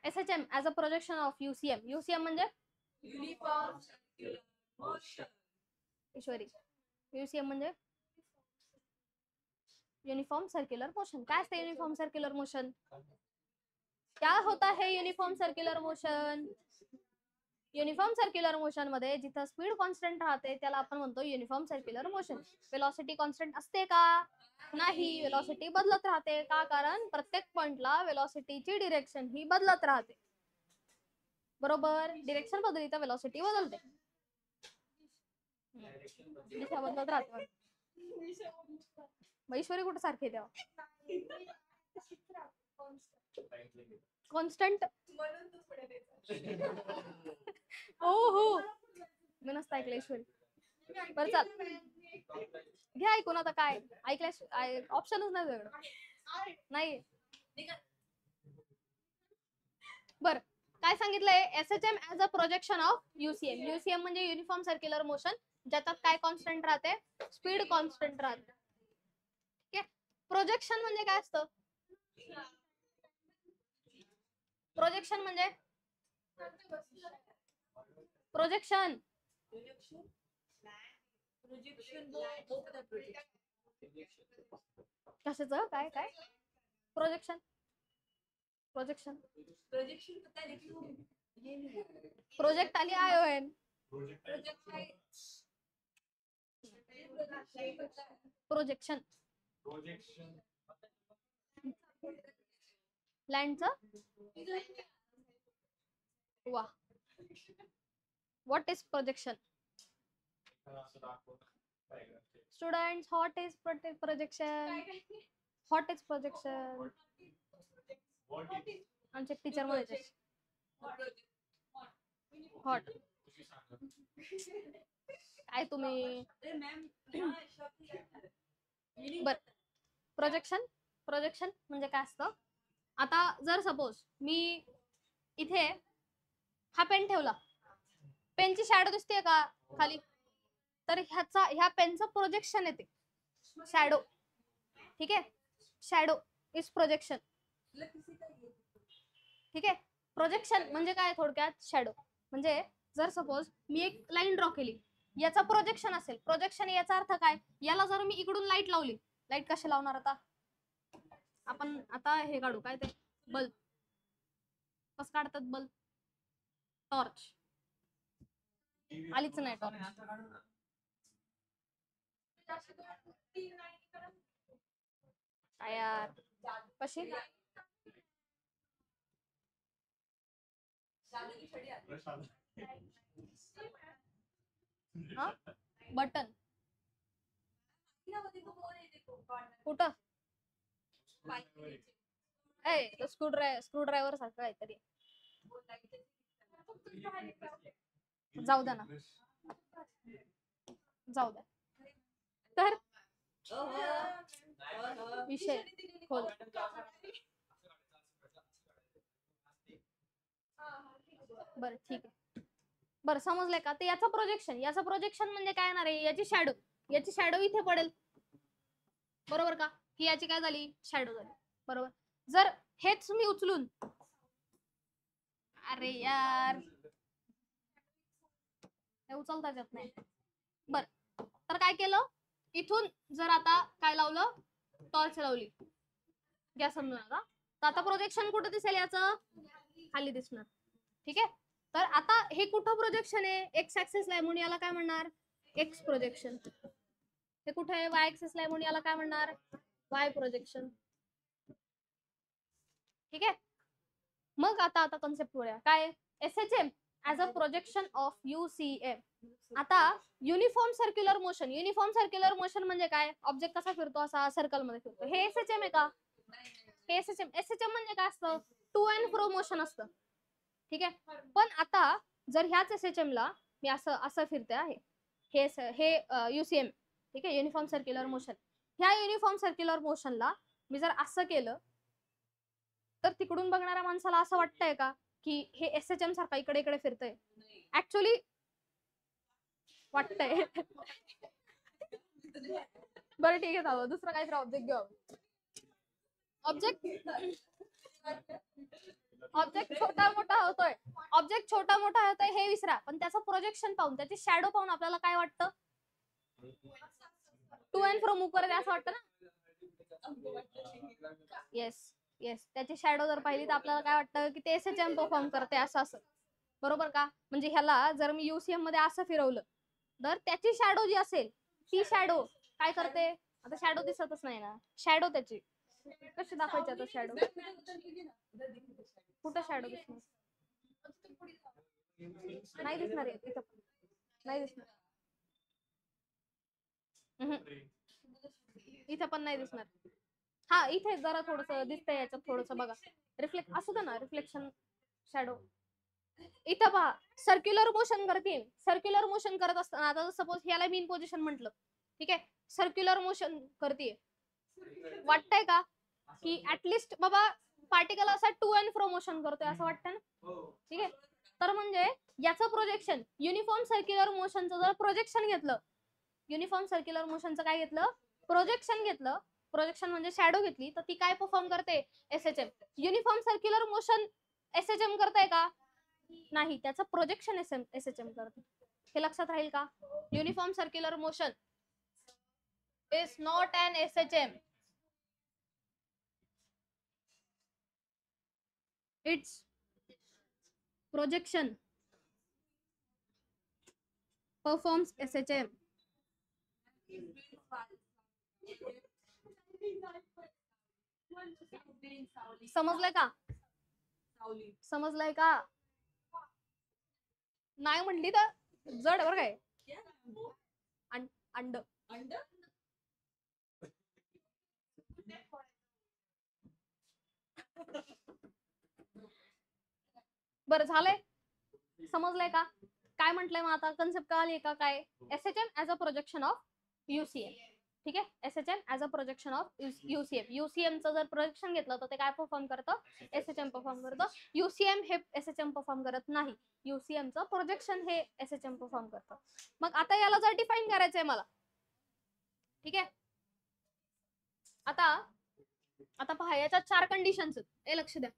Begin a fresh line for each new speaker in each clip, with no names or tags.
SHM as a projection of UCM. UCM म्हणजे
uniform circular motion.
ईश्वरी, UCM म्हणजे uniform circular motion. काय असते uniform circular motion? क्या होता है uniform circular motion? Uniform circular motion मध्ये जिथं स्पीड कॉन्स्टंट राहते त्याला आपण म्हणतो uniform circular motion. Velocity constant असते का? नाही, वेलॉसिटी बदलत राहते. का? कारण प्रत्येक पॉइंटला वेलॉसिटीची डिरेक्शन ही बदलत राहते. बरोबर, डिरेक्शन बदलली तर वेलॉसिटी बदलते. दिशा बदलत राहते. महेश्वरी कुठे सारखे तेव्हा कॉन्स्टंट. हो हो, मी नसतं ऐकलं ईश्वरी. बरं चाल, घ्या ऐकून आता. काय ऐकल्यास ऑप्शनच नाही वेगळं नाही. बर, काय सांगितलंय? SHM as a projection of UCM. UCM म्हणजे युनिफॉर्म सर्क्युलर मोशन, ज्याच्यात काय कॉन्स्टंट राहते? स्पीड कॉन्स्टंट राहते. ठीक आहे. प्रोजेक्शन म्हणजे काय असतं? प्रोजेक्शन म्हणजे प्रोजेक्शन कशाचं? काय काय प्रोजेक्शन? प्रोजेक्शन प्रोजेक्ट आली ION. प्रोजेक्शन लँडचं. वा, what is projection? Students, what is projection? What is projection? आमचे टीचर म्हणायचे हॉट. काय तुम्ही? बर, प्रोजेक्शन. प्रोजेक्शन म्हणजे काय असतं? आता जर सपोज मी इथे हा पेन ठेवला, पेनची शॅडो दिसते का खाली? तर ह्या पेनचं प्रोजेक्शन येते, शॅडो. ठीक आहे, शॅडो इज प्रोजेक्शन. ठीक आहे. प्रोजेक्शन म्हणजे काय? थोडक्यात शॅडो म्हणजे जर सपोज मी एक लाईन ड्रॉ केली, याचा प्रोजेक्शन असेल. प्रोजेक्शन याचा अर्थ काय? याला जर मी इकडून लाईट लावली, लाईट कशी लावणार? आता आपण आता हे काढू, काय ते बल्ब. कसं काढतात बल्ब? टॉर्च. आलीच नाही टॉर्च. काय यार, कशी? हा, बटन कुठं? स्क्रूड्रायव्हर सारखं काहीतरी. जाऊ द्या ना, जाऊ द्या. तर विषय खोल. बरं ठीक आहे. बरं समजलंय का? ते याचं प्रोजेक्शन म्हणजे काय येणार आहे? याची शॅडो इथे पडेल. बरोबर का? की याची काय झाली? शॅडो झाली. बरोबर. जर हेच मी उचलून, अरे यार हे उचलताच येत नाही. बर, तर काय केलं? इथून जर आता काय लावलं? टॉर्च लावली, घ्या समजून. आता प्रोजेक्शन कुठं दिसेल? याचं खाली दिसणार. ठीक आहे. तर आता हे कुठं प्रोजेक्शन आहे? एक्स ऍक्सिस ला आहे म्हणून याला काय म्हणणार? X projection. हे कुठे आहे? वाय ऍक्सिस ला आहे म्हणून याला काय म्हणणार? Y projection. ठीक आहे. मग आता कॉन्सेप्ट वळूया. काय? SHM as a projection of UCM. आता uniform circular motion. Uniform circular motion म्हणजे काय? ऑब्जेक्ट कसा फिरतो? असा सर्कल मध्ये फिरतो. हे SHM आहे का? हे SHM म्हणजे काय असतं? टू अँड फ्रो मोशन असतं. ठीक आहे. पण आता जर ह्याच SHM ला मी असं फिरते आहे, हे UCM. ठीक आहे, युनिफॉर्म सर्क्युलर मोशन. ह्या युनिफॉर्म सर्क्युलर मोशनला मी जर असं केलं, तर तिकडून बघणाऱ्या माणसाला असं वाटतंय का की हे SHM सारखा इकडे इकडे फिरतंय? ऍक्च्युअली वाटतंय. बरं ठीक आहे, जाऊ दुसरं काहीतरी ऑब्जेक्ट घेऊ. ऑब्जेक्ट ऑब्जेक्ट छोटा मोठा होतोय, ऑब्जेक्ट छोटा मोठा होतोय हे विसरा, पण त्याचं प्रोजेक्शन पाहून, त्याची शॅडो पाहून आपल्याला काय वाटतं? टू अँड फ्रो मूव्ह करते असं वाटतं ना? येस येस, त्याची शॅडो जर पाहिली तर आपल्याला काय वाटतं की ते एसएचएम परफॉर्म करते असं असं, बरोबर का? म्हणजे ह्याला जर मी युसीएम मध्ये असं फिरवलं तर त्याची शॅडो जी असेल ती शॅडो काय करते? आता शॅडो दिसतच नाही ना, शॅडो त्याची कशी दाखवायची आता शॅडो? कुठं शॅडो दिसणार? नाही दिसणार आहे इथं, नाही दिसणार. इथं पण नाही दिसणार. हा इथे जरा थोडस दिसतंय, याच्यात थोडस बघा, रिफ्लेक्ट असू दे ना, रिफ्लेक्शन शॅडो. इथं पहा, सर्क्युलर मोशन करते, सर्क्युलर मोशन करत असताना आता सपोज ह्याला मीन पोझिशन म्हटलं, ठीक आहे, सर्क्युलर मोशन करते, वाटतंय का की ऍटलिस्ट बाबा पार्टिकल असा टू अँड फ्रो मोशन करतोय असं वाटतं ना? ठीक आहे, तर म्हणजे याचं प्रोजेक्शन, युनिफॉर्म सर्क्युलर मोशनचं जर प्रोजेक्शन घेतलं, युनिफॉर्म सर्क्युलर मोशनचं काय घेतलं? प्रोजेक्शन घेतलं. प्रोजेक्शन म्हणजे शॅडो घेतली, तर ती काय परफॉर्म करते? SHM. Uniform circular motion SHM करताय का? नाही, त्याचं प्रोजेक्शन एसएचएम करते. हे लक्षात राहील का? Uniform circular motion is not an SHM, it's projection performs SHM. समजलंय का? समजलंय का? नाही म्हणली तर जड बरं काय. अंड बरं झालंय, समजलंय का? काय म्हटलंय मग आता? कन्सेप्ट कळाली का काय? SHM as a projection of UCM. ठीक आहे, SHM as a projection of UCM. युसीएमचं जर प्रोजेक्शन घेतलं तर ते काय परफॉर्म करतं? एसएचएम परफॉर्म करतं. युसीएम हे एसएचएम परफॉर्म करत नाही, युसीएमचं प्रोजेक्शन हे एसएचएम परफॉर्म करतं. मग आता याला जर डिफाईन करायचंय मला, ठीक आहे, आता आता पहा याच्यात 4 कंडिशन्स आहेत, हे लक्ष द्या.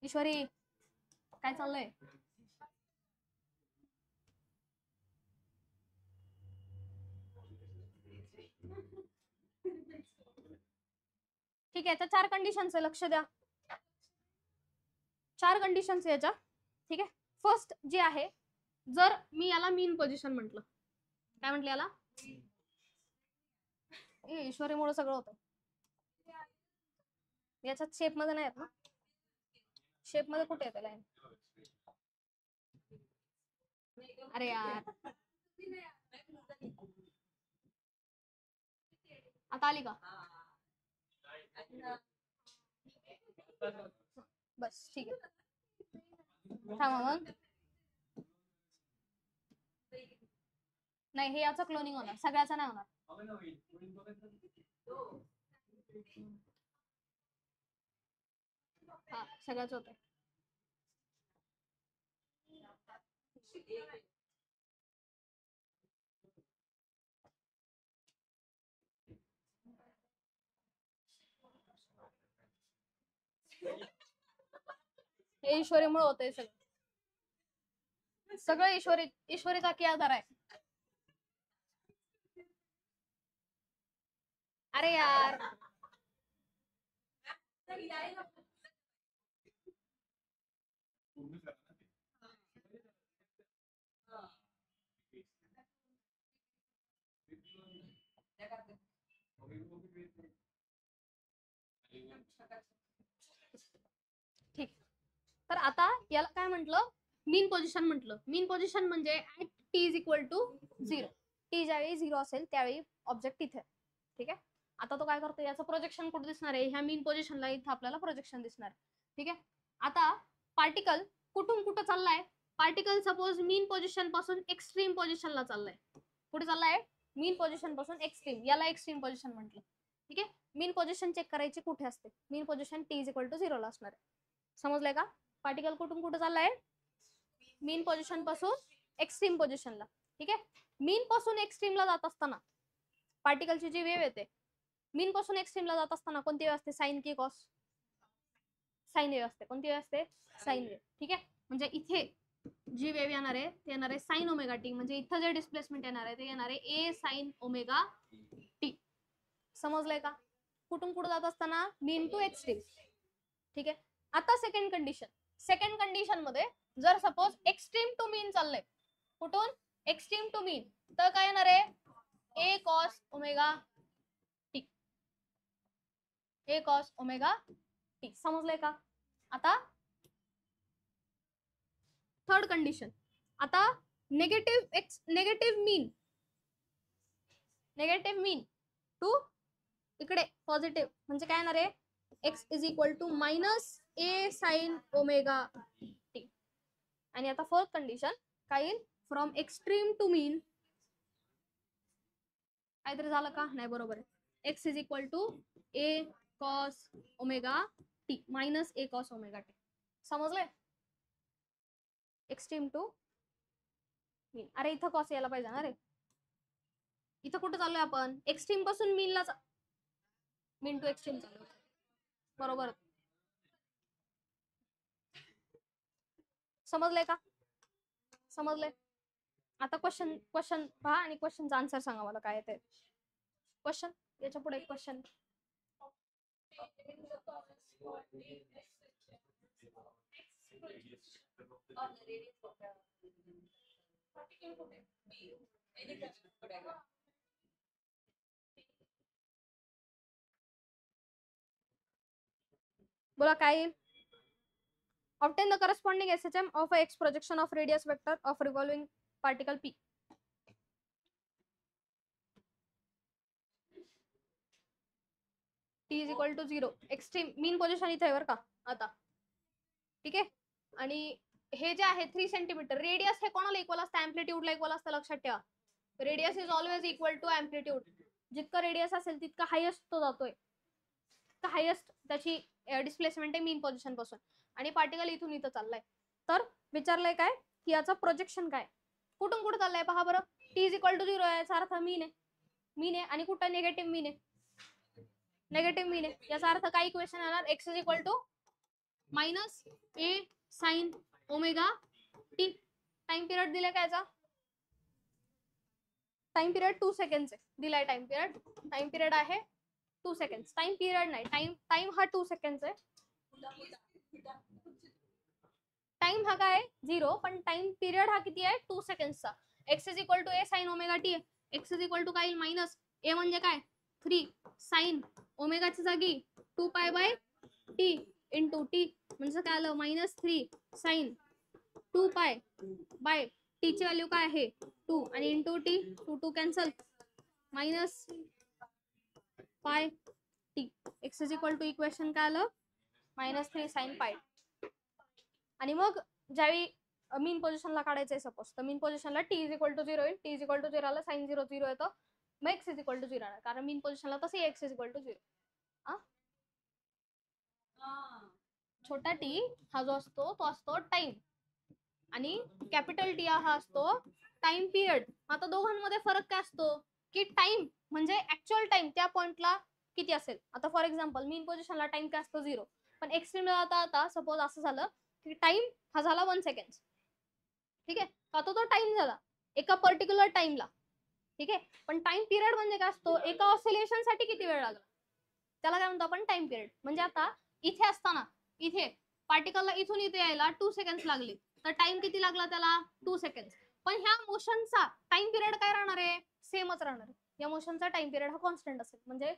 ईश्वरी काय चाललंय? ठीक आहे, याच्या 4 कंडिशन्स आहे, लक्ष द्या. 4 कंडिशन्स याच्या, ठीक आहे. फर्स्ट जे आहे, जर मी याला मीन पोझिशन म्हटलं, काय म्हटलं याला? ईश्वरीमुळे सगळं होतं. याच्यात शेप मध्ये नाही येत ना, शेप मध्ये कुठे येतं लाईन? अरे यार, आता आली का? बस ठीक आहे, थांबा मग. नाही, हे याचं क्लोनिंग होणार, सगळ्याचं नाही होणार. हा सगळ्याच होत. हे ईश्वरीमुळे होतंय सगळं, सगळं ईश्वरीचा की आधार आहे. अरे यार, ठीक. तर आता याला काय म्हटलं? मीन पोझिशन म्हटलं. मीन पोझिशन म्हणजे at T is equal to 0. T ज्यावेळी 0 असेल त्यावेळी ऑब्जेक्ट इथे, ठीक आहे. आता तो काय करतो? याचं प्रोजेक्शन कुठे दिसणार आहे? ह्या मीन पोझिशनला इथं आपल्याला प्रोजेक्शन दिसणार, ठीक आहे. आता पार्टिकल कुठून कुठं चाललाय? पार्टिकल सपोज मीन पोझिशन पासून एक्स्ट्रीम पोझिशनला चाललाय. कुठे चाललाय? मीन पोझिशन पासून एक्स्ट्रीम, याला एक्स्ट्रीम पोझिशन म्हटलं, ठीक आहे. मीन पोझिशन चेक करायची कुठे असते? Mean position T is equal to 0 ला असणार आहे. समजलंय का? पार्टिकल कुठून कुठे चाललाय? मीन पोझिशन पासून एक्स्ट्रीम पोझिशनला, ठीक आहे. मीन पासून एक्स्ट्रीमला जात असताना पार्टिकलची जी वेव्ह येते मीन पासून एक्स्ट्रीमला जात असताना कोणती वेव्ह असते, साइन की कॉस? साइन वेव्ह असते. कोणती वेव्ह असते? Sine wave. ठीक आहे, म्हणजे इथे जी वेव्ह येणार आहे ते येणार आहे साइन ओमेगा टी, म्हणजे इथं जे डिस्प्लेसमेंट येणार आहे ते येणार आहे ए साइन ओमेगा टी. समजलंय का? कुठून कुठे जात असताना मीन टू एक्स्ट्रीम. ठीक आहे, आता सेकंड कंडिशन. सेकंड कंडिशन मध्ये जर सपोज एक्स्ट्रीम टू मीन चाललंय, कुठून एक्स्ट्रीम टू मीन, तर काय येणार आहे A cos omega T. A cos omega T. समजलंय का? आता थर्ड कंडिशन. आता नेगेटिव्ह मीन टू इकडे पॉझिटिव्ह, म्हणजे काय येणार आहे X is equal to minus A sine omega T. आणि आता फोर्थ कंडिशन काय येईल, फ्रॉम एक्स्ट्रीम टू मीन. काहीतरी झालं का? नाही, बरोबर आहे. X is equal to A cos omega T minus A cos omega T. समजलंय? Extreme to mean. अरे इथं कॉस यायला पाहिजे ना रे. इथं कुठं चाललोय आपण? एक्स्ट्रीम पासून मीनला, मीन टू एक्स्ट्रीम चालू, बरोबर. समजलंय का? समजलंय? आता क्वेश्चन पहा आणि क्वेश्चनचा आन्सर सांगा मला काय येते. क्वेश्चन, याच्या पुढे एक क्वेश्चन. बोला काय येईल? Obtain the corresponding SHM of a x projection of radius vector of revolving particle p. T is equal to 0. Extreme mean position इथे आहे बरं का आता. ठीक आहे, आणि हे जे आहे 3 सेंटीमीटर रेडियस हे कोणाला इक्वल असतं? अँप्लिट्यूडला इक्वल असतं, लक्षात ठेवा. Radius is always equal to amplitude. जितकं रेडियस असेल तितका हायेस्ट तो जातोय, हायेस्ट त्याची डिस्प्लेसमेंट आहे मीन पोझिशन पासून. आणि पार्टिकल इथून इथं चाललाय. तर विचारलंय काय की याचं प्रोजेक्शन काय, कुठून कुठे चाललंय पहा बरं. टी इज इक्वल टू 0 आहे, याचा अर्थ मीन आहे. मीन आहे, आणि कुठं निगेटिव्ह मीन आहे, नेगेटिव्ह मीन आहे. याचा अर्थ काय इक्वेशन येणार? X is equal to minus A sine omega T. Time period दिलाय काय याचा? टाइम पिरियड 2 सेकंड दिलाय. टाइम पिरियड आहे 2 सेकंड. टाइम पिरियड नाही, टाइम हा 2 सेकंड आहे. टाइम हा काय 0, पण टाइम पिरियड हा किती आहे? 2 सेकंडचा. X is equal to A sine omega T. X is equal to काय येईल? मायनस ए म्हणजे काय 3 साइन ओमेगाच्या जागी 2 pi by T into T, म्हणजे काय आलं -3 साइन 2 पाय बाय टी ची व्हॅल्यू काय आहे 2, आणि into T 2 cancel minus pi T. X is equal to equation काय आलं -3 साइन पाय. आणि मग ज्यावेळी मीन पोझिशनला काढायचंय सपोज, तर मीन पोझिशनला टी इज इक्वल टू 0 येईल. टी इज इक्वल टू 0 आला, साइन 0 0 येतो, मग एक्स इज इक्वल टू 0 आहे, कारण मीन पोझिशनला तसे एक्स इज इक्वल टू 0. छोटा टी हा जो असतो तो असतो टाइम, आणि कॅपिटल टी हा असतो टाइम पिरियड. आता दोघांमध्ये फरक काय असतो की टाइम म्हणजे ऍक्च्युअल टाइम त्या पॉइंटला किती असेल. आता फॉर एक्झाम्पल मीन पोझिशनला टाइम काय असतो 0, पण एक्स्ट्रीमला जाता आता सपोज असं झालं की टाइम हा झाला 1 सेकंड. ठीक आहे, आता तो टाइम झाला एका पर्टिक्युलर टाइमला. ठीक आहे, पण टाइम पिरियड म्हणजे काय असतो? एका ऑसिलेशन साठी किती वेळ लागला, त्याला काय म्हणतो आपण? Time period. म्हणजे आता इथे असताना इथे पार्टिकलला इथून इथे यायला 2 सेकंड लागले, तर टाइम किती लागला त्याला? 2 सेकंड. पण ह्या मोशनचा टाइम पिरियड काय राहणार आहे? सेमच राहणार आहे. या मोशनचा टाइम पिरियड हा कॉन्स्टंट असेल. म्हणजे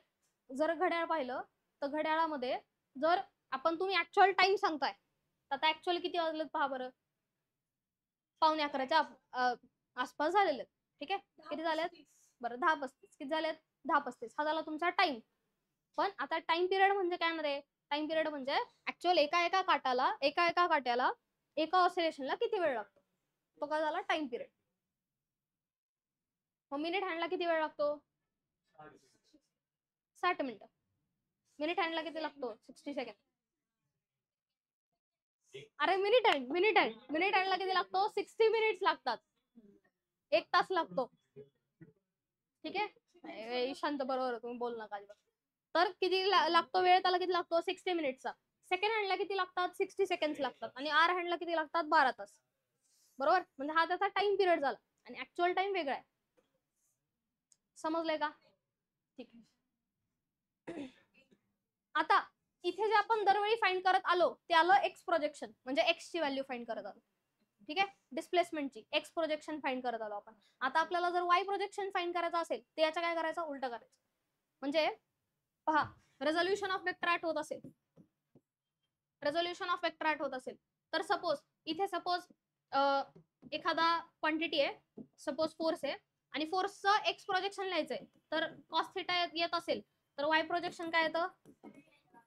जर घड्याळ पाहिलं तर घड्याळामध्ये जर आपण तुम्ही ऍक्च्युअल टाइम सांगताय, तर आता ऍक्च्युअली किती वाजलेत पहा बरं. 11:15 आसपास झालेले. ठीक आहे, किती झालेत बरं? 10:35. किती झालेत? 10:35. हा झाला तुमचा टाइम. पण आता टाइम पिरियड म्हणजे काय म्हणणार आहे? टाइम पिरियड म्हणजे ऍक्च्युअल एका काट्याला एका ऑसिलेशनला किती वेळ लागतो, तो काय झाला टाइम पिरियड. मग मिनिट हँडला किती वेळ लागतो? 60 मिनिटं. मिनिट हँडला किती लागतो? 60 सेकंड. अरे मिनिट हँडला किती लागतो? 60 मिनिट्स लागतात, 1 तास लागतो. ठीक आहे, शांत, बरोबर आहे, तुम्ही बोल नका अजिबात. तर किती लागतो वेळ, त्याला किती लागतो 60 मिनिटचा. सेकंड हँडला किती लागतात 60 सेकंड लागतात. आणि आर हँडला किती लागतात 12 तास. बरोबर, म्हणजे हा त्याचा टाइम पिरियड झाला आणि ऍक्च्युअल टाइम वेगळा आहे. समजलंय का? ठीक आहे. आता इथे जे आपण दरवेळी फाइंड करत आलो ते आलं एक्स प्रोजेक्शन, म्हणजे एक्स ची व्हॅल्यू फाइंड करत आलो. ठीक आहे, डिस्प्लेसमेंटची एक्स प्रोजेक्शन फाइंड करत आलो आपण. आता आपल्याला जर वाय प्रोजेक्शन फाइंड करायचं असेल तर याचं काय करायचं, उलट करायचं. म्हणजे पहा, रेझोल्युशन ऑफ वेक्टर ऍट होत असेल, रेझोल्युशन ऑफ वेक्टर ऍट होत असेल तर सपोज इथे सपोज एखादा क्वांटिटी आहे, सपोज फोर्स आहे आणि फोर्सचं एक्स प्रोजेक्शन लिहायचंय, तर कॉस थिटा येत असेल तर वाय प्रोजेक्शन काय येतं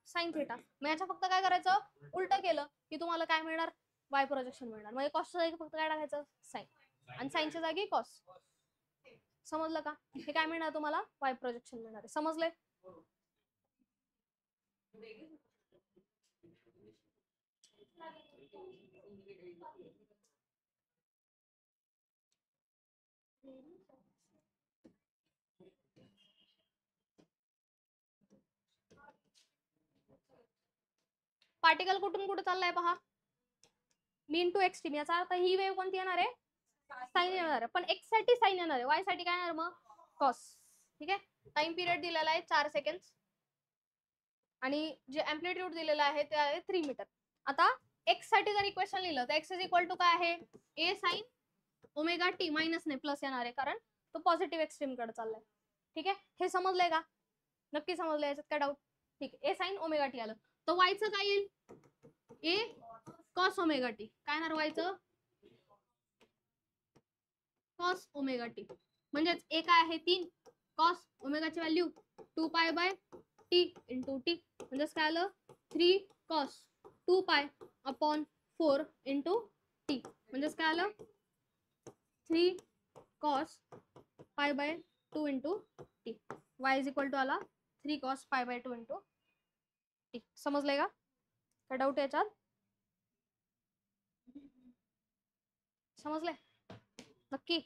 साइन थिटा. मग याचं फक्त काय करायचं, उलट केलं की तुम्हाला काय मिळणार, वाय प्रोजेक्शन मिळणार. म्हणजे कॉसच्या जागी फक्त काय टाकायचं साइन, आणि साइनच्या जागी कॉस. समजलं का? हे काय मिळणार तुम्हाला, वाय प्रोजेक्शन मिळणार आहे. समजलंय? पार्टिकल कुठून कुठे चाललाय पहा, मीन टू एक्सट्रीम. याचा अर्थ ही वेव्ह कोणती येणार आहे, साइन येणार आहे. पण एक्स साठी साइन येणार आहे, वाय साठी काय येणार मग कॉस. ठीक आहे, टाइम पिरियड दिलेला आहे 4 सेकंड आणि जे अँप्लिट्यूड दिलेला आहे ते आहे 3 मीटर. आता एक्स साठी जर इक्वेशन लिहिलं तर एक्स इज इक्वल टू काय आहे, ए साइन ओमेगा टी, मायनस नाही प्लस येणार आहे कारण तो पॉझिटिव्ह एक्सट्रीम कडे चाललाय. ठीक आहे, हे समजलंय का? नक्की समजलंय, याच्यात काय डाऊट? ठीक आहे, ए साइन ओमेगा टी आलं तर वायचं काय येईल, ए कॉस ओमेगा टी. काय येणार वायचं, कॉस ओमेगा टी. म्हणजेच ए काय आहे 3, cos ओमेगाची value 2 pi by T into T. म्हणजेच काय आलं 3 cos 2 pi upon 4 into T. म्हणजेच काय आलं 3 cos pi by 2 into T. Y is equal to आला 3 cos pi by 2 into T. समजलंय का? काय डाऊट याच्यात? समजलंय नक्की?